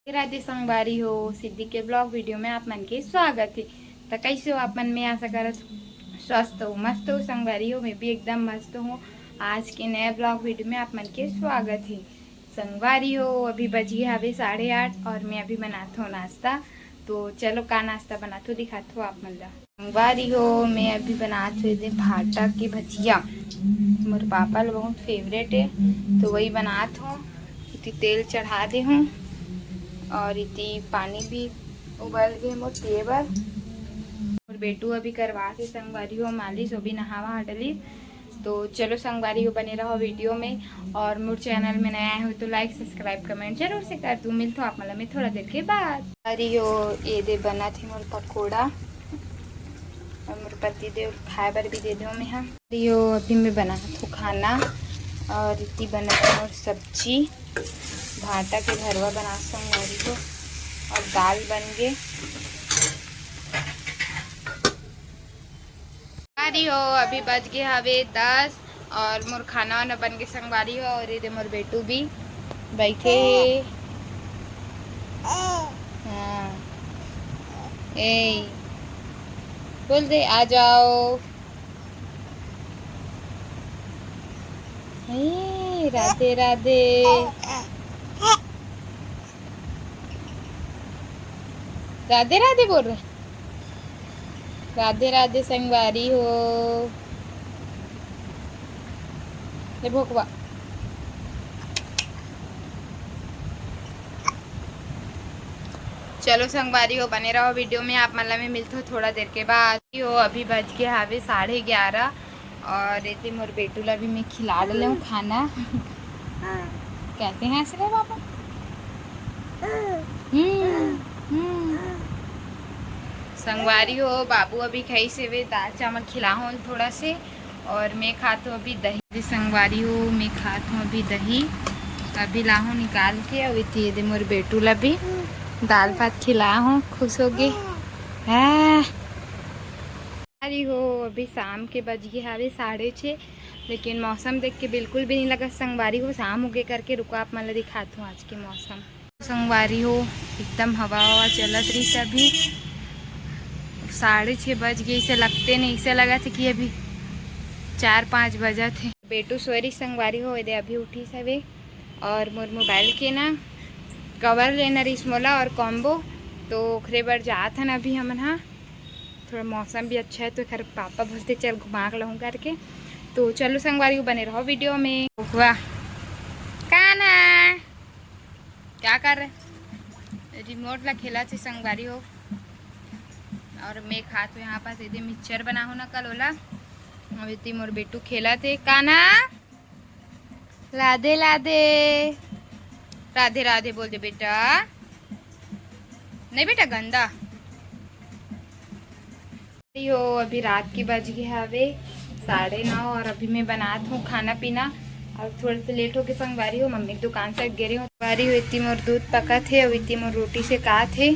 राधे संगवारी हो सिद्धि के ब्लॉग वीडियो में आप मन के स्वागत है। तो कैसे हो आप मन में आशा करत स्वस्थ हो मस्त हो संगवारी हो। मैं भी एकदम मस्त हूँ। आज के नए ब्लॉग वीडियो में आप मन के स्वागत है संगवारी हो। अभी बजी हवे 8:30 और मैं अभी बनाता हूँ नाश्ता। तो चलो का नाश्ता बनाते हो दिखाते हो आप मन ला। संगवारी हो मैं अभी बनाते हुए भाटा की भजिया मोर पापा ला बहुत फेवरेट है तो वही बनात हूँ। तेल चढ़ा दे हूँ और इतनी पानी भी उबल गए मोर पिए बर। और बेटू अभी करवा के संगवारी हो मालिश वो भी नहावा हटली। तो चलो संगवारी हो बने रहो वीडियो में। और मोर चैनल में नया हो तो लाइक सब्सक्राइब कमेंट जरूर से कर दूँ। मिलता हूँ आप मतलब में थोड़ा देर के बाद। अरे हो ये दे बना थी मोर पकौड़ा और मोर पति देव खाए बर भी दे दो मैं। हाँ यो अभी मैं बना हूँ खाना और इतनी बना थी मोर सब्जी भाटा के भरवा बना संगवारी हो और दाल बन गए। संगवारी हो अभी बज गए हवे 10 और मोर खाना वाना बन गए संगवारी हो। और ये मोर बेटू भी बैठे हाँ ए बोल दे आ जाओ। राधे राधे राधे राधे बोल रहे राधे राधे संगवारी हो ले भोकवा। चलो संगवारी हो बने रहो वीडियो में आप मतलब में मिलते हो थोड़ा देर के बाद। हो अभी बज के हावे 11:30 और इतने मोर बेटू ला भी मैं खिला डाले हूँ खाना। कैसे हैं हंस रहे पापा। संगवारी हो बाबू अभी खाई से वे दाल चावल खिला हूँ थोड़ा से और मैं खाता हूँ अभी दही। संगवारी हो मैं खाता हूँ अभी दही अभी ला हूँ निकाल के। और इतनी दे मोर बेटू ला भी दाल भात खिला हूँ खुश हो गए। अरे हो अभी शाम के बज गए हवे 6:30 लेकिन मौसम देख के बिल्कुल भी नहीं लगा संगवारी हो शाम हो गए करके। रुको आप मतलब दिखाता हूँ आज के मौसम। संगवारी हो एकदम हवा हवा चलत रही सभी 6:30 बज गए। इसे लगते नहीं इसे लगा था कि अभी 4-5 बजा थे। बेटू सोरी संगवारी हो दे अभी उठी सवे और मोर मोबाइल के ना कवर लेना रही मोला और कॉम्बो तो ओखरे बर जात हन अभी हमन। हाँ थोड़ा मौसम भी अच्छा है तो खैर पापा बोलते चल घुमा लहूँ करके। तो चलो संगवारी को बने रहो वीडियो में। वाह काना क्या कर रहे रिमोट ला खेला से संगवारी हो। और मैं खात हूँ यहाँ पास यदि मिक्सचर बना हो ना कल ओला और इतनी मोर बेटू खेला थे। काना राधे राधे राधे राधे बोल दे बेटा। नहीं बेटा गंदा हो। अभी रात की बज गई हवे 9:30 और अभी मैं बनात हूँ खाना पीना और थोड़े से लेट हो के संगवारी हो मम्मी की दुकान से गिरी हूँ। संगवारी हो इतनी मोर दूध पका थे और इतनी मोर रोटी से का थे